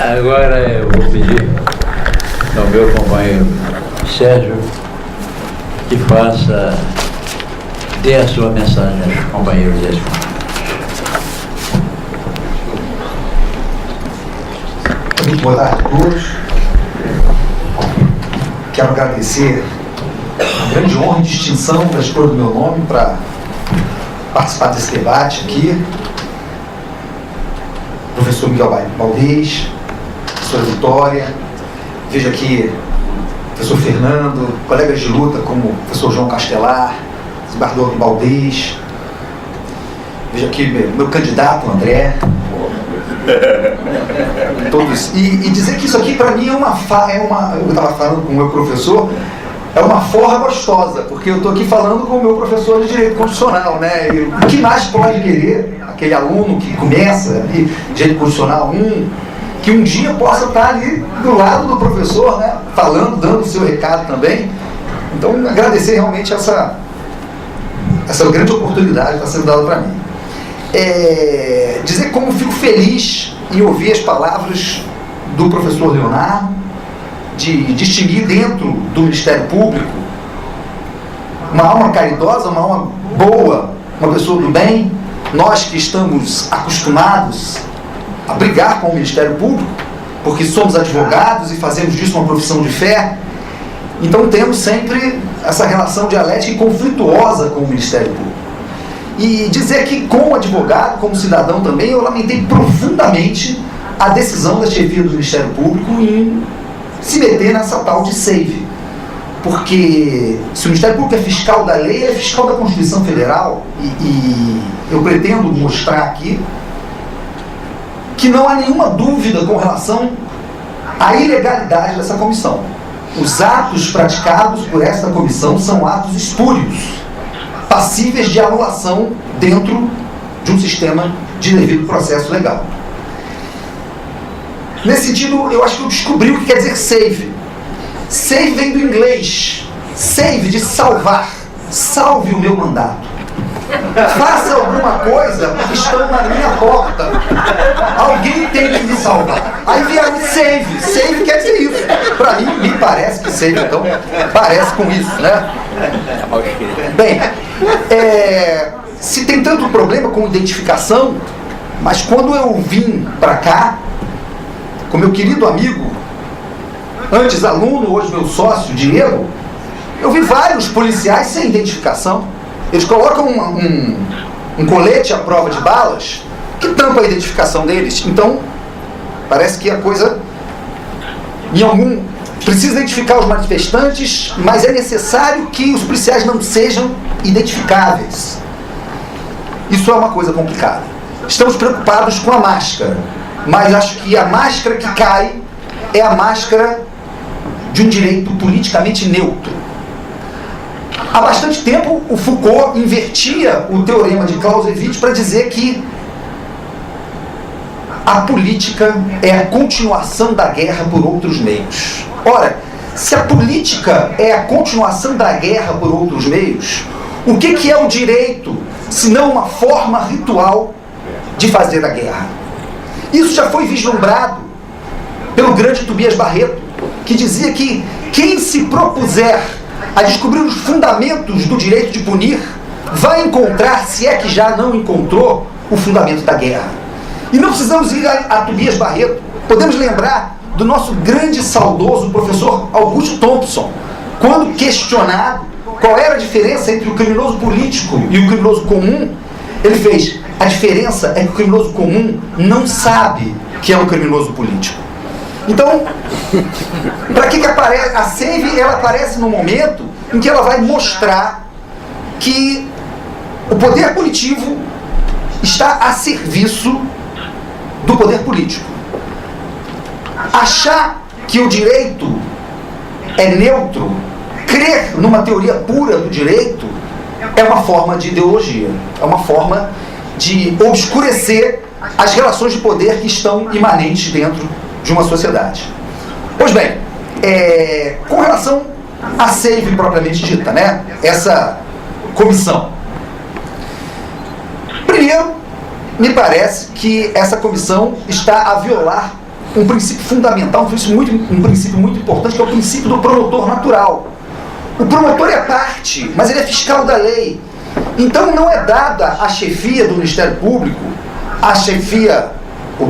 Agora eu vou pedir ao meu companheiro Sérgio que dê a sua mensagem aos companheiros desse momento. Muito boa tarde a todos. Quero agradecer a grande honra e distinção da escolha do meu nome para participar desse debate aqui. Professor Miguel Baldez, professora Vitória, vejo aqui o professor Fernando, colegas de luta como o professor João Castelar, desembargador Baldez, vejo aqui meu candidato André, todos, e dizer que isso aqui para mim eu estava falando com o meu professor, é uma forra gostosa, porque eu estou aqui falando com o meu professor de Direito Constitucional, né? E o que mais pode querer aquele aluno que começa ali, Direito Constitucional 1, que um dia possa estar ali do lado do professor, né? Falando, dando o seu recado também. Então, agradecer realmente essa grande oportunidade que está sendo dada para mim. Dizer como fico feliz em ouvir as palavras do professor Leonardo, de distinguir dentro do Ministério Público uma alma caridosa, uma alma boa, uma pessoa do bem. Nós que estamos acostumados a brigar com o Ministério Público, porque somos advogados e fazemos disso uma profissão de fé, então temos sempre essa relação dialética e conflituosa com o Ministério Público. E dizer que, como advogado, como cidadão também, eu lamentei profundamente a decisão da chefia do Ministério Público em se meter nessa tal de SAVE. Porque se o Ministério Público é fiscal da lei, é fiscal da Constituição Federal, e eu pretendo mostrar aqui que não há nenhuma dúvida com relação à ilegalidade dessa comissão. Os atos praticados por esta comissão são atos espúrios, passíveis de anulação dentro de um sistema de devido processo legal. Nesse sentido, eu acho que eu descobri o que quer dizer save. Save vem do inglês. Save, de salvar. Salve o meu mandato. Faça alguma coisa, estão na minha porta. Alguém tem que me salvar. Aí vieram save. Save quer dizer isso. Para mim, me parece que save, então, parece com isso, né? Bem, se tem tanto problema com identificação, mas quando eu vim para cá, com meu querido amigo, antes aluno, hoje meu sócio, Diego, eu vi vários policiais sem identificação. Eles colocam um colete à prova de balas que tampa a identificação deles. Então, parece que a coisa, precisa identificar os manifestantes, mas é necessário que os policiais não sejam identificáveis. Isso é uma coisa complicada. Estamos preocupados com a máscara, mas acho que a máscara que cai é a máscara de um direito politicamente neutro. Há bastante tempo, o Foucault invertia o teorema de Clausewitz para dizer que a política é a continuação da guerra por outros meios. Ora, se a política é a continuação da guerra por outros meios, o que é o direito, se não uma forma ritual de fazer a guerra? Isso já foi vislumbrado pelo grande Tobias Barreto, que dizia que quem se propuser a descobrir os fundamentos do direito de punir vai encontrar, se é que já não encontrou, o fundamento da guerra. E não precisamos ir a Tobias Barreto, podemos lembrar do nosso grande e saudoso professor Augusto Thompson, quando questionado qual era a diferença entre o criminoso político e o criminoso comum, ele fez: a diferença é que o criminoso comum não sabe que é um criminoso político. Então, para que aparece a SAVE? Ela aparece no momento em que ela vai mostrar que o poder punitivo está a serviço do poder político. Achar que o direito é neutro, crer numa teoria pura do direito, é uma forma de ideologia, é uma forma de obscurecer as relações de poder que estão imanentes dentro de uma sociedade. Pois bem, com relação à SAVE propriamente dita, né? Essa comissão. Primeiro, me parece que essa comissão está a violar um princípio fundamental, um princípio muito importante, que é o princípio do promotor natural. O promotor é parte, mas ele é fiscal da lei. Então não é dada a chefia do Ministério Público, a chefia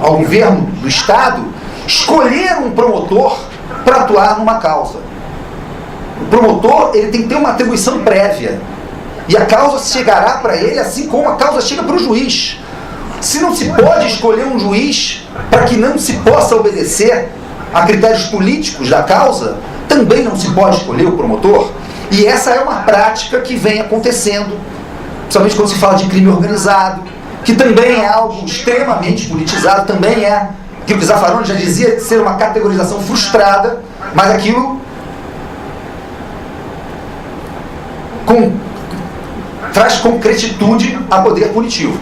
ao governo do Estado, escolher um promotor para atuar numa causa. O promotor, ele tem que ter uma atribuição prévia. E a causa chegará para ele assim como a causa chega para o juiz. Se não se pode escolher um juiz para que não se possa obedecer a critérios políticos da causa, também não se pode escolher o promotor. E essa é uma prática que vem acontecendo, principalmente quando se fala de crime organizado, que também é algo extremamente politizado, também é aquilo que Zaffaroni já dizia, ser uma categorização frustrada, mas aquilo traz concretitude a poder punitivo.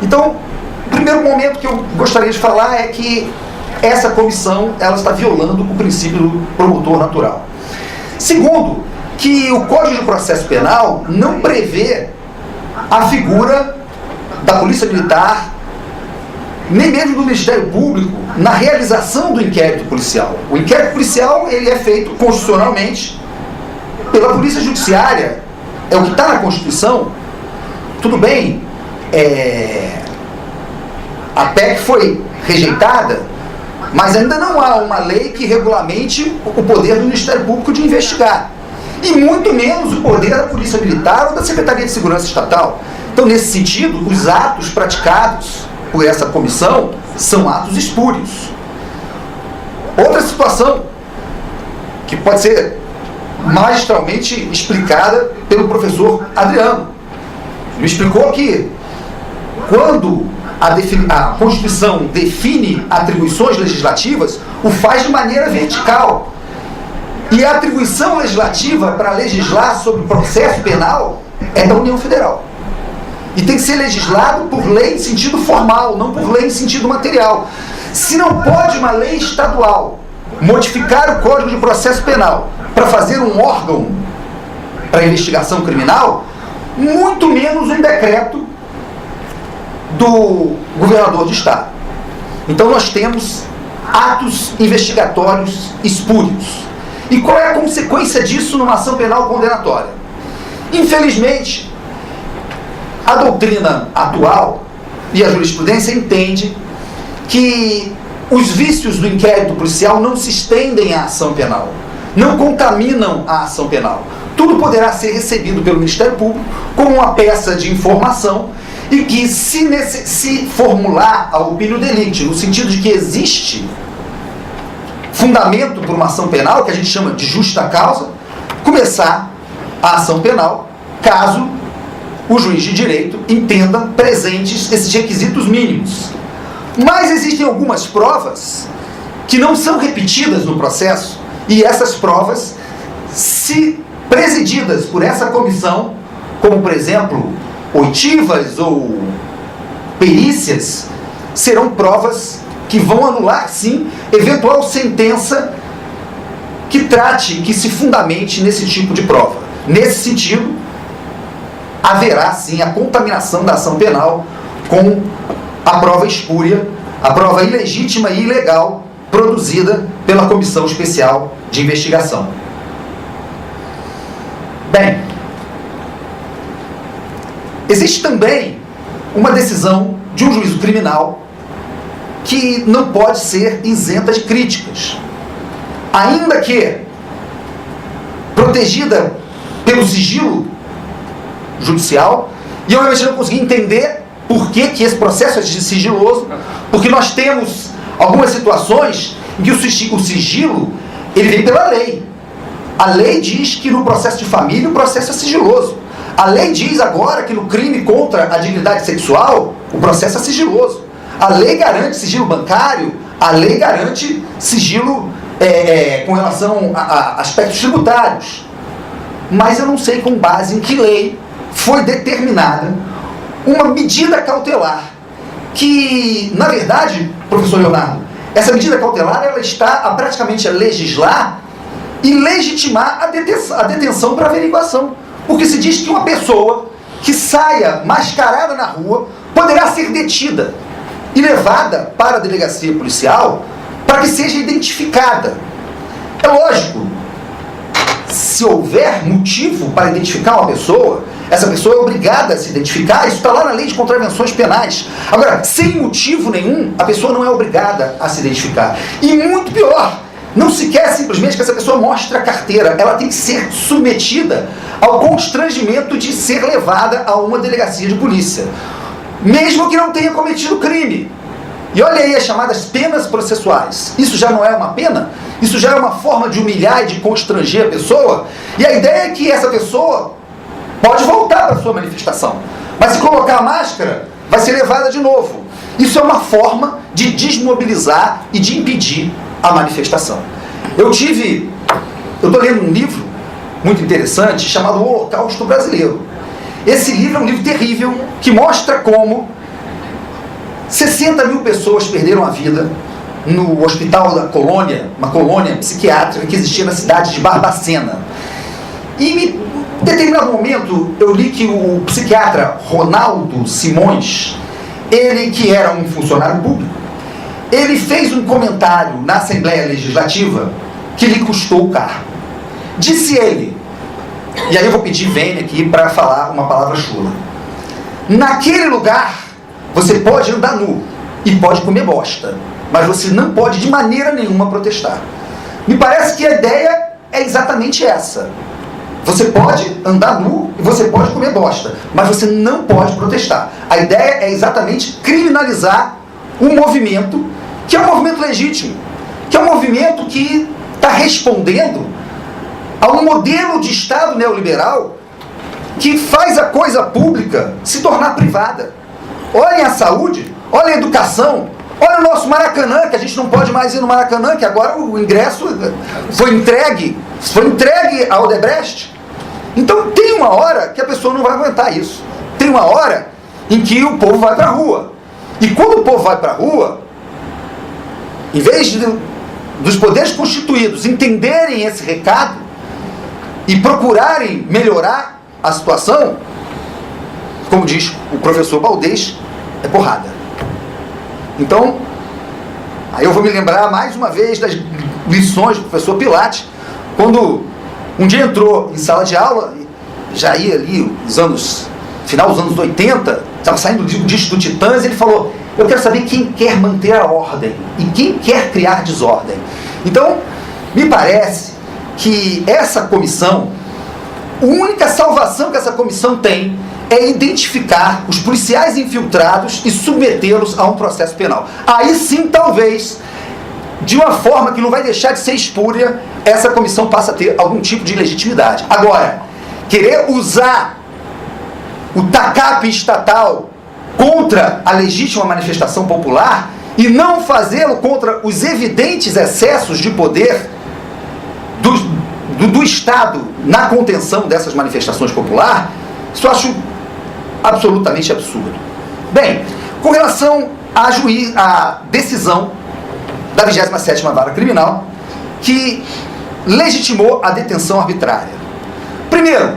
Então, o primeiro momento que eu gostaria de falar é que essa comissão ela está violando o princípio do promotor natural. Segundo, que o Código de Processo Penal não prevê a figura da Polícia Militar, nem mesmo do Ministério Público, na realização do inquérito policial. O inquérito policial ele é feito constitucionalmente pela Polícia Judiciária, é o que está na Constituição. Tudo bem, a PEC foi rejeitada, mas ainda não há uma lei que regulamente o poder do Ministério Público de investigar. E muito menos o poder da Polícia Militar ou da Secretaria de Segurança Estatal. Então, nesse sentido, os atos praticados por essa comissão são atos espúrios. Outra situação que pode ser magistralmente explicada pelo professor Adriano. Ele explicou que quando a Constituição define atribuições legislativas, o faz de maneira vertical. E a atribuição legislativa para legislar sobre o processo penal é da União Federal. E tem que ser legislado por lei em sentido formal, não por lei em sentido material. Se não pode uma lei estadual modificar o Código de Processo Penal para fazer um órgão para investigação criminal, muito menos um decreto do governador de estado. Então nós temos atos investigatórios espúrios. E qual é a consequência disso numa ação penal condenatória? Infelizmente, a doutrina atual e a jurisprudência entende que os vícios do inquérito policial não se estendem à ação penal, não contaminam a ação penal. Tudo poderá ser recebido pelo Ministério Público como uma peça de informação e que, se formular a opinião delicti, no sentido de que existe fundamento por uma ação penal, que a gente chama de justa causa, começar a ação penal, caso o juiz de direito entenda presentes esses requisitos mínimos. Mas existem algumas provas que não são repetidas no processo, e essas provas, se presididas por essa comissão, como por exemplo, oitivas ou perícias, serão provas que vão anular, sim, eventual sentença que trate, que se fundamente nesse tipo de prova. Nesse sentido, haverá, sim, a contaminação da ação penal com a prova espúria, a prova ilegítima e ilegal produzida pela Comissão Especial de Investigação. Bem, existe também uma decisão de um juízo criminal que não pode ser isenta de críticas, ainda que protegida pelo sigilo judicial. E eu realmente não consegui entender por que esse processo é sigiloso, porque nós temos algumas situações em que o sigilo ele vem pela lei. A lei diz que no processo de família o processo é sigiloso. A lei diz agora que no crime contra a dignidade sexual o processo é sigiloso. A lei garante sigilo bancário, a lei garante sigilo com relação a aspectos tributários. Mas eu não sei com base em que lei foi determinada uma medida cautelar que, na verdade, professor Leonardo, essa medida cautelar ela está praticamente a legislar e legitimar a detenção para averiguação. Porque se diz que uma pessoa que saia mascarada na rua poderá ser detida e levada para a delegacia policial para que seja identificada. É lógico, se houver motivo para identificar uma pessoa, essa pessoa é obrigada a se identificar, isso está lá na lei de contravenções penais. Agora, sem motivo nenhum, a pessoa não é obrigada a se identificar. E muito pior, não se quer simplesmente que essa pessoa mostre a carteira, ela tem que ser submetida ao constrangimento de ser levada a uma delegacia de polícia, mesmo que não tenha cometido crime. E olha aí as chamadas penas processuais. Isso já não é uma pena? Isso já é uma forma de humilhar e de constranger a pessoa? E a ideia é que essa pessoa pode voltar para a sua manifestação, mas se colocar a máscara, vai ser levada de novo. Isso é uma forma de desmobilizar e de impedir a manifestação. Eu estou lendo um livro muito interessante chamado O Holocausto Brasileiro. Esse livro é um livro terrível que mostra como 60 mil pessoas perderam a vida no hospital da colônia, uma colônia psiquiátrica que existia na cidade de Barbacena. E em determinado momento eu li que o psiquiatra Ronaldo Simões, ele que era um funcionário público, ele fez um comentário na Assembleia Legislativa que lhe custou o cargo. Disse ele, e aí eu vou pedir Vênia aqui para falar uma palavra chula: naquele lugar você pode andar nu e pode comer bosta, mas você não pode de maneira nenhuma protestar. Me parece que a ideia é exatamente essa. Você pode andar nu e você pode comer bosta, mas você não pode protestar. A ideia é exatamente criminalizar um movimento que é um movimento legítimo, que é um movimento que está respondendo a um modelo de Estado neoliberal que faz a coisa pública se tornar privada. Olhem a saúde, olhem a educação, olha o nosso Maracanã, que a gente não pode mais ir no Maracanã, que agora o ingresso foi entregue ao Odebrecht. Então tem uma hora que a pessoa não vai aguentar isso. Tem uma hora em que o povo vai para a rua. E quando o povo vai para a rua, em vez dos poderes constituídos entenderem esse recado e procurarem melhorar a situação, como diz o professor Baldez, é porrada. Então, aí eu vou me lembrar mais uma vez das lições do professor Pilate, quando um dia entrou em sala de aula, já ia ali final dos anos 80, estava saindo do disco do Titãs, e ele falou: eu quero saber quem quer manter a ordem e quem quer criar desordem. Então, me parece que essa comissão, a única salvação que essa comissão tem é identificar os policiais infiltrados e submetê-los a um processo penal. Aí sim, talvez, de uma forma que não vai deixar de ser espúria, essa comissão passa a ter algum tipo de legitimidade. Agora, querer usar o tacape estatal contra a legítima manifestação popular e não fazê-lo contra os evidentes excessos de poder do Estado na contenção dessas manifestações populares, isso eu acho absolutamente absurdo. Bem, com relação à decisão da 27ª Vara Criminal, que legitimou a detenção arbitrária. Primeiro,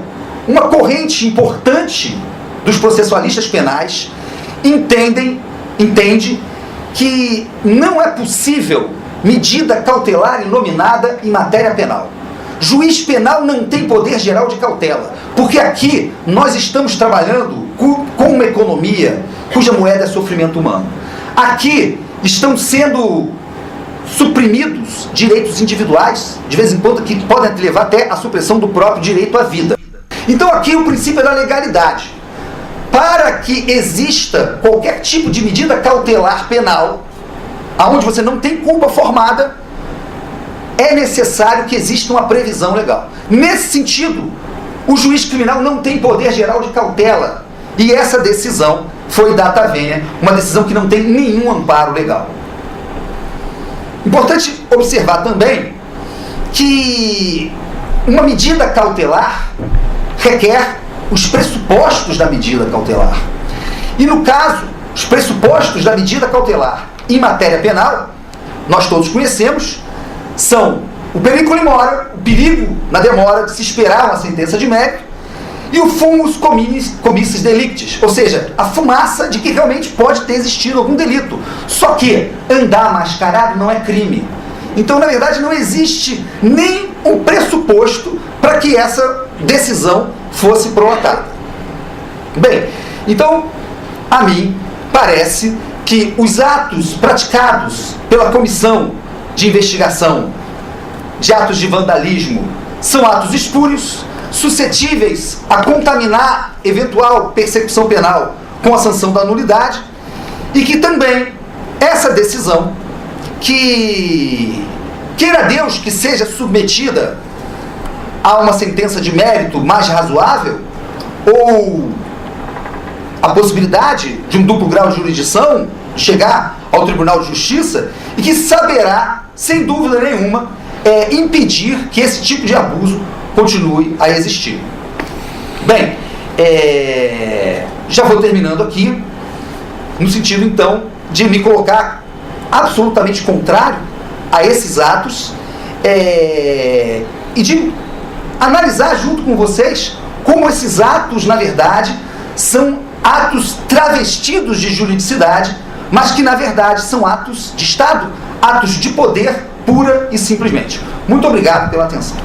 uma corrente importante dos processualistas penais entende que não é possível medida cautelar inominada em matéria penal. Juiz penal não tem poder geral de cautela, porque aqui nós estamos trabalhando com uma economia cuja moeda é sofrimento humano. Aqui estão sendo suprimidos direitos individuais, de vez em quando, que podem levar até a supressão do próprio direito à vida. Então aqui o princípio é da legalidade. Para que exista qualquer tipo de medida cautelar penal, aonde você não tem culpa formada, é necessário que exista uma previsão legal. Nesse sentido, o juiz criminal não tem poder geral de cautela. E essa decisão foi data vênia, uma decisão que não tem nenhum amparo legal. Importante observar também que uma medida cautelar requer os pressupostos da medida cautelar. E no caso, os pressupostos da medida cautelar em matéria penal, nós todos conhecemos, são o perigo in mora, o perigo na demora de se esperar uma sentença de mérito, e o fumus commissis delictis, ou seja, a fumaça de que realmente pode ter existido algum delito. Só que andar mascarado não é crime. Então, na verdade, não existe nem um pressuposto para que essa decisão fosse prolatada. Bem, então, a mim parece que os atos praticados pela comissão de investigação de atos de vandalismo são atos espúrios, suscetíveis a contaminar eventual persecução penal com a sanção da nulidade, e que também essa decisão, que queira Deus que seja submetida a uma sentença de mérito mais razoável, ou a possibilidade de um duplo grau de jurisdição chegar ao Tribunal de Justiça, e que saberá, sem dúvida nenhuma, impedir que esse tipo de abuso continue a existir. Bem, já vou terminando aqui, no sentido então de me colocar absolutamente contrário a esses atos, e de analisar junto com vocês como esses atos, na verdade, são atos travestidos de juridicidade, mas que na verdade são atos de Estado, atos de poder, pura e simplesmente. Muito obrigado pela atenção.